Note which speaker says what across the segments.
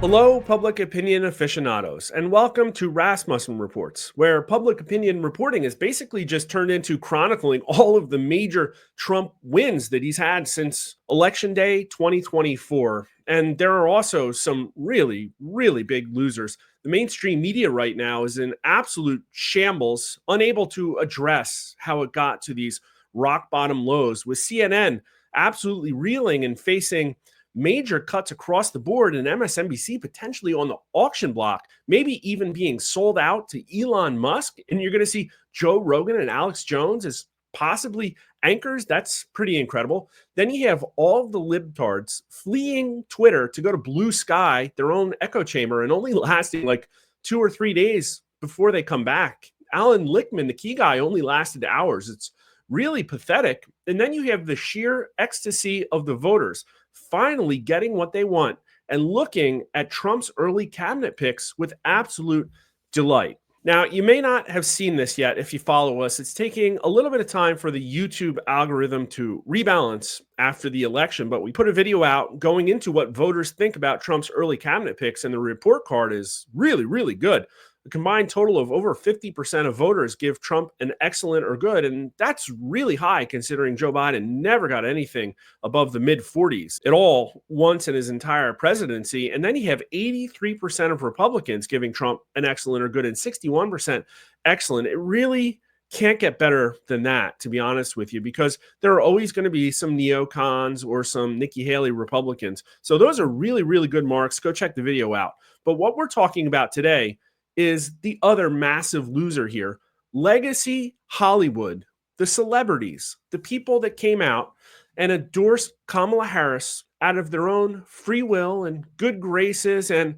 Speaker 1: Hello, public opinion aficionados, and welcome to Rasmussen Reports, where public opinion reporting is basically just turned into chronicling all of the major Trump wins that he's had since Election Day 2024. And there are also some really, really big losers. The mainstream media right now is in absolute shambles, unable to address how it got to these rock bottom lows, with CNN absolutely reeling and facing major cuts across the board, and MSNBC potentially on the auction block, maybe even being sold out to Elon Musk. And you're going to see Joe Rogan and Alex Jones as possibly anchors. That's pretty incredible. Then you have all of the libtards fleeing Twitter to go to Blue Sky, their own echo chamber, and only lasting like 2 or 3 days before they come back. Alan Lichtman, the key guy, only lasted hours. It's really pathetic. And then you have the sheer ecstasy of the voters finally getting what they want and looking at Trump's early cabinet picks with absolute delight. Now, you may not have seen this yet if you follow us. It's taking a little bit of time for the YouTube algorithm to rebalance after the election, but we put a video out going into what voters think about Trump's early cabinet picks, and the report card is really, really good. A combined total of over 50% of voters give Trump an excellent or good, and that's really high considering Joe Biden never got anything above the mid-40s at all once in his entire presidency. And then you have 83% of Republicans giving Trump an excellent or good and 61% excellent. It really can't get better than that, to be honest with you, because there are always going to be some neocons or some Nikki Haley Republicans. So those are really, really good marks. Go check the video out. But what we're talking about today is the other massive loser here. Legacy Hollywood, the celebrities, the people that came out and endorsed Kamala Harris out of their own free will and good graces and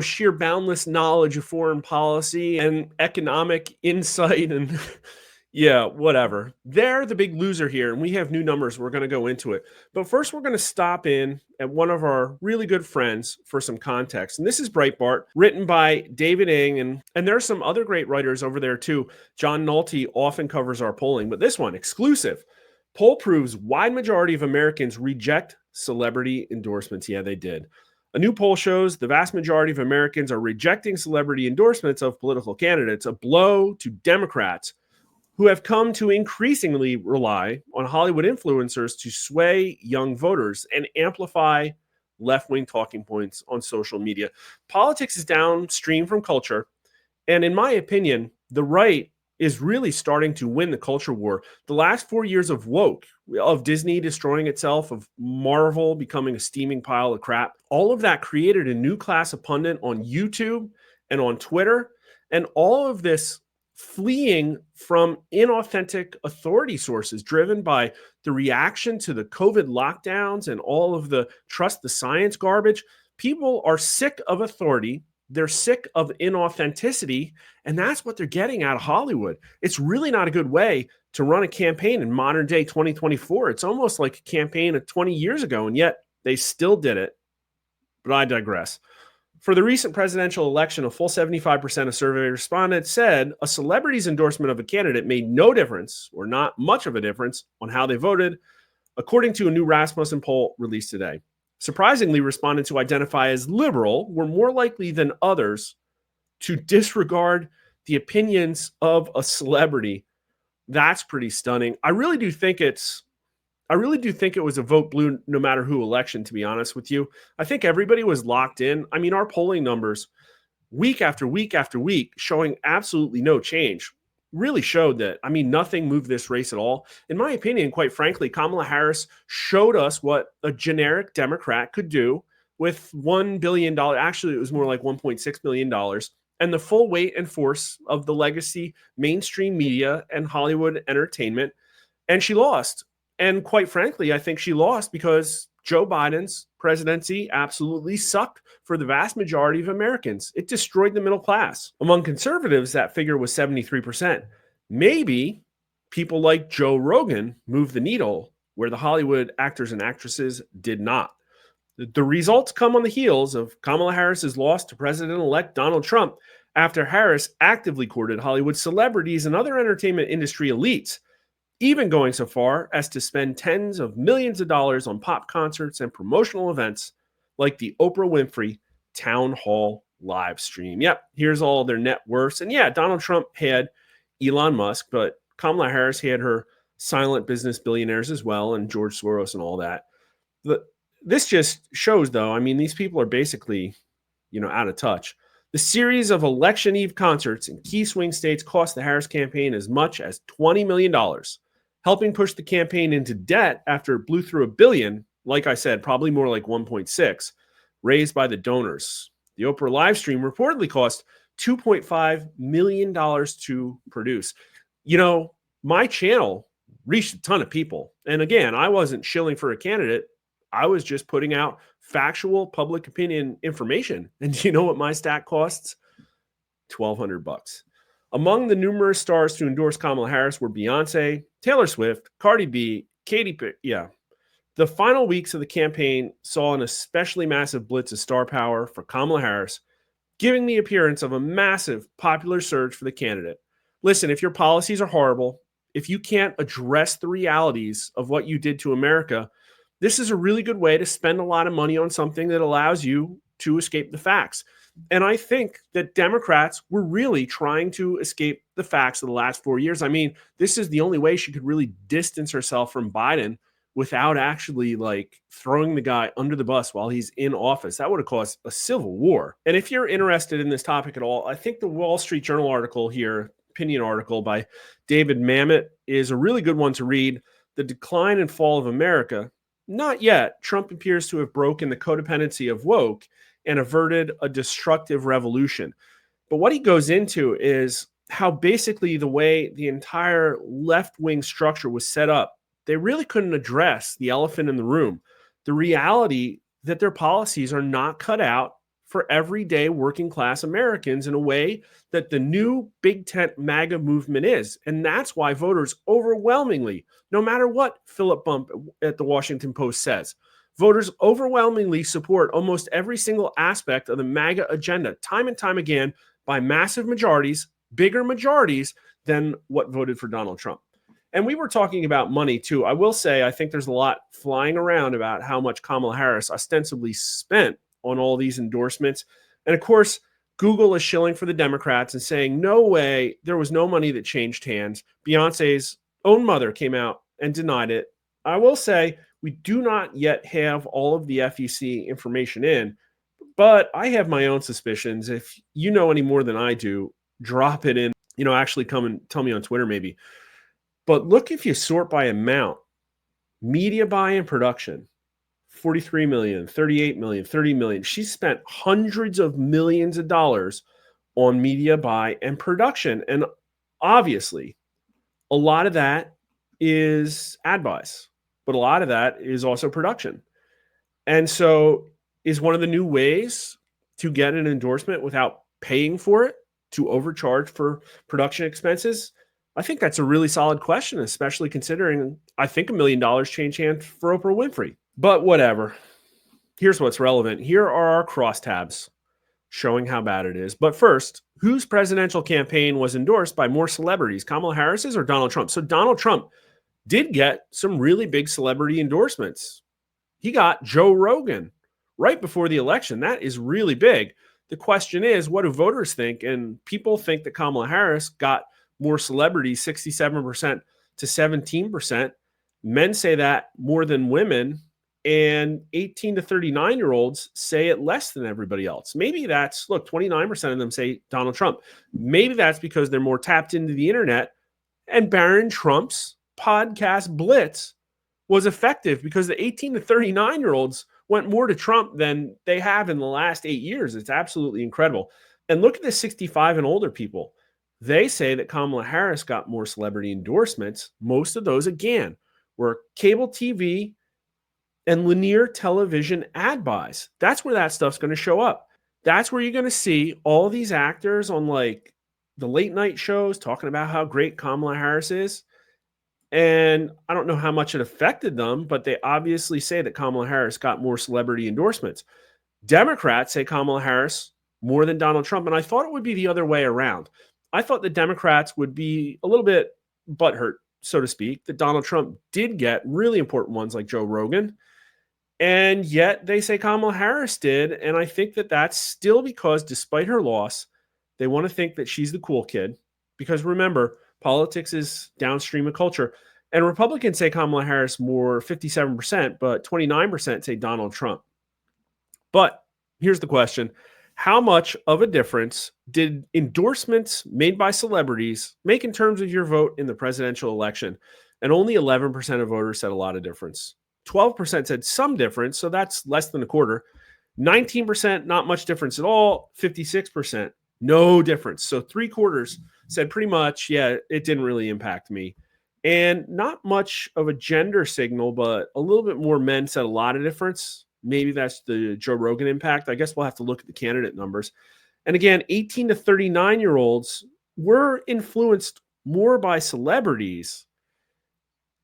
Speaker 1: sheer boundless knowledge of foreign policy and economic insight and yeah, whatever. They're the big loser here, and we have new numbers. We're going to go into it. But first, we're going to stop in at one of our really good friends for some context. And this is Breitbart, written by David Ng, and there are some other great writers over there too. John Nolte often covers our polling, but this one, exclusive. Poll proves wide majority of Americans reject celebrity endorsements. Yeah, they did. A new poll shows the vast majority of Americans are rejecting celebrity endorsements of political candidates, a blow to Democrats who have come to increasingly rely on Hollywood influencers to sway young voters and amplify left-wing talking points on social media. Politics is downstream from culture, and in my opinion, the right is really starting to win the culture war. The last 4 years of woke, of Disney destroying itself, of Marvel becoming a steaming pile of crap, all of that created a new class of pundit on YouTube and on Twitter, and all of this fleeing from inauthentic authority sources driven by the reaction to the COVID lockdowns and all of the trust the science garbage. People are sick of authority. They're sick of inauthenticity, and that's what they're getting out of Hollywood. It's really not a good way to run a campaign in modern day 2024. It's almost like a campaign of 20 years ago, and yet they still did it. But I digress. For the recent presidential election, a full 75% of survey respondents said a celebrity's endorsement of a candidate made no difference or not much of a difference on how they voted, according to a new Rasmussen poll released today. Surprisingly, respondents who identify as liberal were more likely than others to disregard the opinions of a celebrity. That's pretty stunning. I really do think it was a vote blue no matter who election, to be honest with you. I think everybody was locked in. I mean, our polling numbers week after week after week showing absolutely no change really showed that, nothing moved this race at all. In my opinion, quite frankly, Kamala Harris showed us what a generic Democrat could do with $1 billion. Actually, it was more like $1.6 billion. And the full weight and force of the legacy mainstream media and Hollywood entertainment. And she lost. And quite frankly, I think she lost because Joe Biden's presidency absolutely sucked for the vast majority of Americans. It destroyed the middle class. Among conservatives, that figure was 73%. Maybe people like Joe Rogan moved the needle where the Hollywood actors and actresses did not. The results come on the heels of Kamala Harris's loss to President-elect Donald Trump after Harris actively courted Hollywood celebrities and other entertainment industry elites, even going so far as to spend tens of millions of dollars on pop concerts and promotional events like the Oprah Winfrey town hall live stream. Yep, here's all their net worths. And yeah, Donald Trump had Elon Musk, but Kamala Harris had her silent business billionaires as well, and George Soros and all that. The, this just shows, though, I mean, these people are basically, out of touch. The series of election eve concerts in key swing states cost the Harris campaign as much as $20 million, helping push the campaign into debt after it blew through $1 billion, like I said, probably more like 1.6, raised by the donors. The Oprah live stream reportedly cost $2.5 million to produce. My channel reached a ton of people. And again, I wasn't shilling for a candidate. I was just putting out factual public opinion information. And do you know what my stack costs? $1,200. Among the numerous stars to endorse Kamala Harris were Beyonce, Taylor Swift, Cardi B, Katy Perry. Yeah. The final weeks of the campaign saw an especially massive blitz of star power for Kamala Harris, giving the appearance of a massive popular surge for the candidate. Listen, if your policies are horrible, if you can't address the realities of what you did to America, this is a really good way to spend a lot of money on something that allows you to escape the facts. And I think that Democrats were really trying to escape the facts of the last 4 years. I mean, this is the only way she could really distance herself from Biden without actually throwing the guy under the bus while he's in office. That would have caused a civil war. And if you're interested in this topic at all, I think the Wall Street Journal article here, opinion article by David Mamet, is a really good one to read. The Decline and Fall of America. Not yet. Trump appears to have broken the codependency of woke and averted a destructive revolution. But what he goes into is how basically the way the entire left-wing structure was set up, they really couldn't address the elephant in the room, the reality that their policies are not cut out for everyday working class Americans in a way that the new big tent MAGA movement is. And that's why voters overwhelmingly, no matter what Philip Bump at the Washington Post says, voters overwhelmingly support almost every single aspect of the MAGA agenda, time and time again, by massive majorities, bigger majorities than what voted for Donald Trump. And we were talking about money too. I will say, I think there's a lot flying around about how much Kamala Harris ostensibly spent on all these endorsements. And of course, Google is shilling for the Democrats and saying, no way, there was no money that changed hands. Beyonce's own mother came out and denied it. I will say, we do not yet have all of the FEC information in, but I have my own suspicions. If you know any more than I do, drop it in, actually come and tell me on Twitter maybe. But look, if you sort by amount, media buy and production, 43 million, 38 million, 30 million. She spent hundreds of millions of dollars on media buy and production. And obviously, a lot of that is ad buys, but a lot of that is also production. And so is one of the new ways to get an endorsement without paying for it, to overcharge for production expenses? I think that's a really solid question, especially considering I think $1 million changed hands for Oprah Winfrey. But whatever. Here's what's relevant. Here are our crosstabs showing how bad it is. But first, whose presidential campaign was endorsed by more celebrities, Kamala Harris's or Donald Trump? So Donald Trump did get some really big celebrity endorsements. He got Joe Rogan right before the election. That is really big. The question is, what do voters think? And people think that Kamala Harris got more celebrities, 67% to 17%. Men say that more than women, and 18 to 39-year-olds say it less than everybody else. Maybe that's, 29% of them say Donald Trump. Maybe that's because they're more tapped into the internet, and Barron Trump's podcast blitz was effective because the 18 to 39-year-olds went more to Trump than they have in the last 8 years. It's absolutely incredible. And look at the 65 and older people. They say that Kamala Harris got more celebrity endorsements. Most of those, again, were cable TV and linear television ad buys. That's where that stuff's going to show up. That's where you're going to see all these actors on the late night shows talking about how great Kamala Harris is. And I don't know how much it affected them, but they obviously say that Kamala Harris got more celebrity endorsements. Democrats say Kamala Harris more than Donald Trump. And I thought it would be the other way around. I thought the Democrats would be a little bit butthurt, so to speak, that Donald Trump did get really important ones like Joe Rogan. And yet they say Kamala Harris did. And I think that that's still because, despite her loss, they want to think that she's the cool kid. Because remember, politics is downstream of culture. And Republicans say Kamala Harris more 57%, but 29% say Donald Trump. But here's the question: how much of a difference did endorsements made by celebrities make in terms of your vote in the presidential election? And only 11% of voters said a lot of difference. 12% said some difference, so that's less than a quarter. 19%, not much difference at all. 56%, no difference. So three quarters said pretty much, yeah, it didn't really impact me. And not much of a gender signal, but a little bit more men said a lot of difference. Maybe that's the Joe Rogan impact. I guess we'll have to look at the candidate numbers. And again, 18 to 39-year-olds were influenced more by celebrities.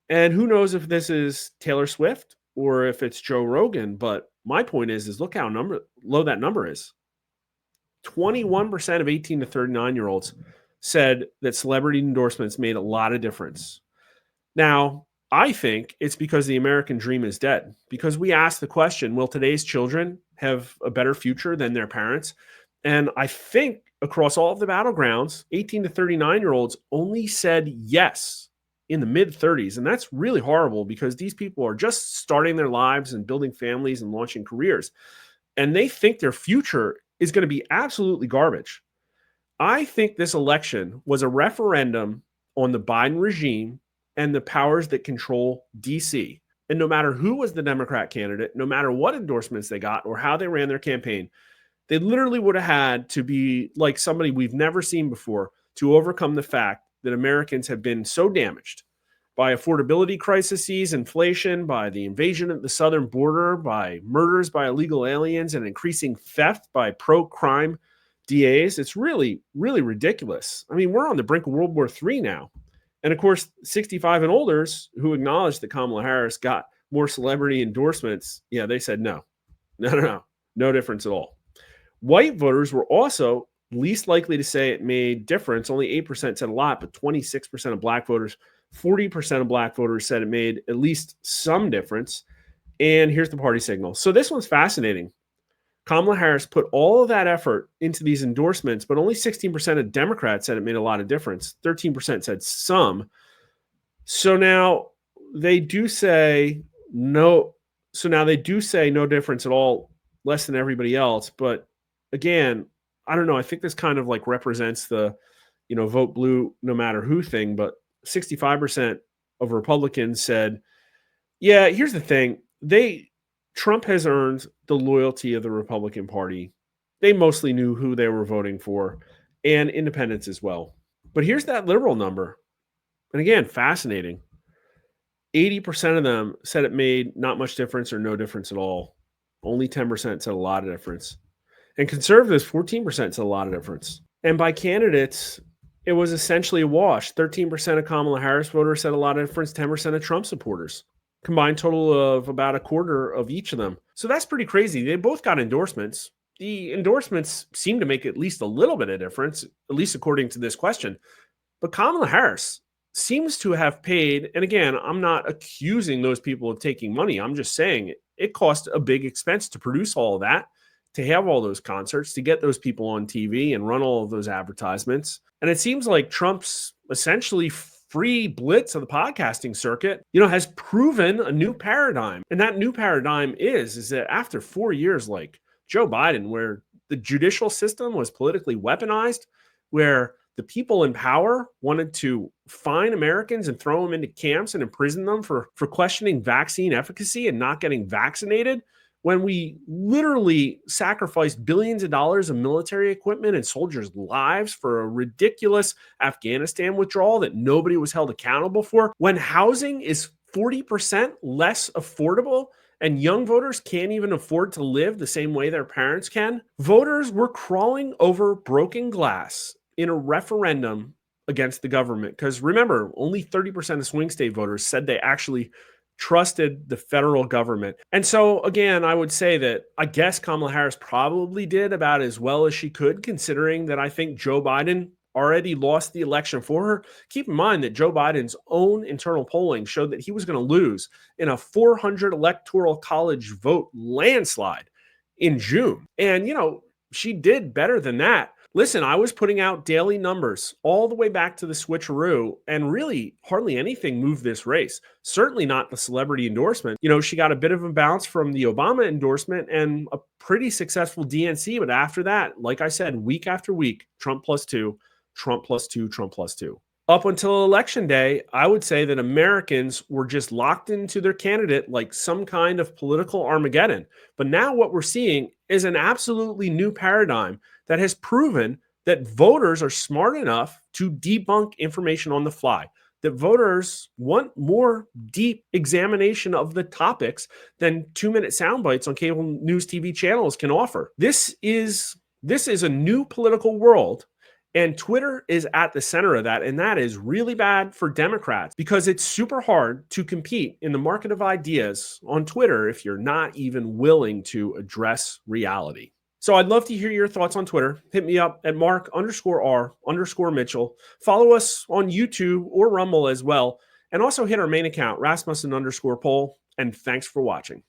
Speaker 1: And who knows if this is Taylor Swift or if it's Joe Rogan. But my point is look how low that number is. 21% of 18 to 39-year-olds said that celebrity endorsements made a lot of difference. Now, I think it's because the American dream is dead. Because we asked the question, will today's children have a better future than their parents? And I think across all of the battlegrounds, 18 to 39-year-olds only said yes in the mid 30s. And that's really horrible because these people are just starting their lives and building families and launching careers. And they think their future is going to be absolutely garbage. I think this election was a referendum on the Biden regime and the powers that control DC. And no matter who was the Democrat candidate, no matter what endorsements they got or how they ran their campaign, they literally would have had to be like somebody we've never seen before to overcome the fact that Americans have been so damaged by affordability crises, inflation, by the invasion of the southern border, by murders by illegal aliens, and increasing theft by pro-crime DAs. It's really, really ridiculous. I mean, we're on the brink of World War III now. And of course, 65 and olders who acknowledged that Kamala Harris got more celebrity endorsements, yeah, they said no, no difference at all. White voters were also least likely to say it made difference. Only 8% said a lot, but 26% of black voters, 40% of black voters said it made at least some difference. And here's the party signal. So this one's fascinating. Kamala Harris put all of that effort into these endorsements, but only 16% of Democrats said it made a lot of difference. 13% said some. So now they do say no. So now they do say no difference at all, less than everybody else. But again, I don't know. I think this kind of like represents the, vote blue no matter who thing. But 65% of Republicans said, yeah, here's the thing. Trump has earned the loyalty of the Republican Party. They mostly knew who they were voting for, and independents as well. But here's that liberal number. And again, fascinating. 80% of them said it made not much difference or no difference at all. Only 10% said a lot of difference. And conservatives, 14% said a lot of difference. And by candidates, it was essentially a wash. 13% of Kamala Harris voters said a lot of difference, 10% of Trump supporters. Combined total of about a quarter of each of them. So that's pretty crazy. They both got endorsements. The endorsements seem to make at least a little bit of difference, at least according to this question. But Kamala Harris seems to have paid, and again, I'm not accusing those people of taking money. I'm just saying it cost a big expense to produce all of that, to have all those concerts, to get those people on TV and run all of those advertisements. And it seems like Trump's essentially free blitz of the podcasting circuit, has proven a new paradigm. And that new paradigm is that after 4 years like Joe Biden, where the judicial system was politically weaponized, where the people in power wanted to fine Americans and throw them into camps and imprison them for questioning vaccine efficacy and not getting vaccinated, when we literally sacrificed billions of dollars of military equipment and soldiers' lives for a ridiculous Afghanistan withdrawal that nobody was held accountable for, when housing is 40% less affordable and young voters can't even afford to live the same way their parents can, voters were crawling over broken glass in a referendum against the government. Because remember, only 30% of swing state voters said they actually trusted the federal government. And so, again, I would say that I guess Kamala Harris probably did about as well as she could, considering that I think Joe Biden already lost the election for her. Keep in mind that Joe Biden's own internal polling showed that he was going to lose in a 400 electoral college vote landslide in June. And, she did better than that. Listen, I was putting out daily numbers all the way back to the switcheroo, and really hardly anything moved this race. Certainly not the celebrity endorsement. She got a bit of a bounce from the Obama endorsement and a pretty successful DNC. But after that, like I said, week after week, Trump plus two, Trump plus two, Trump plus two. Up until election day, I would say that Americans were just locked into their candidate like some kind of political Armageddon. But now what we're seeing is an absolutely new paradigm that has proven that voters are smart enough to debunk information on the fly, that voters want more deep examination of the topics than 2-minute sound bites on cable news TV channels can offer. This is a new political world. And Twitter is at the center of that. And that is really bad for Democrats because it's super hard to compete in the market of ideas on Twitter if you're not even willing to address reality. So I'd love to hear your thoughts on Twitter. Hit me up at Mark_R_Mitchell. Follow us on YouTube or Rumble as well. And also hit our main account, Rasmussen_poll. And thanks for watching.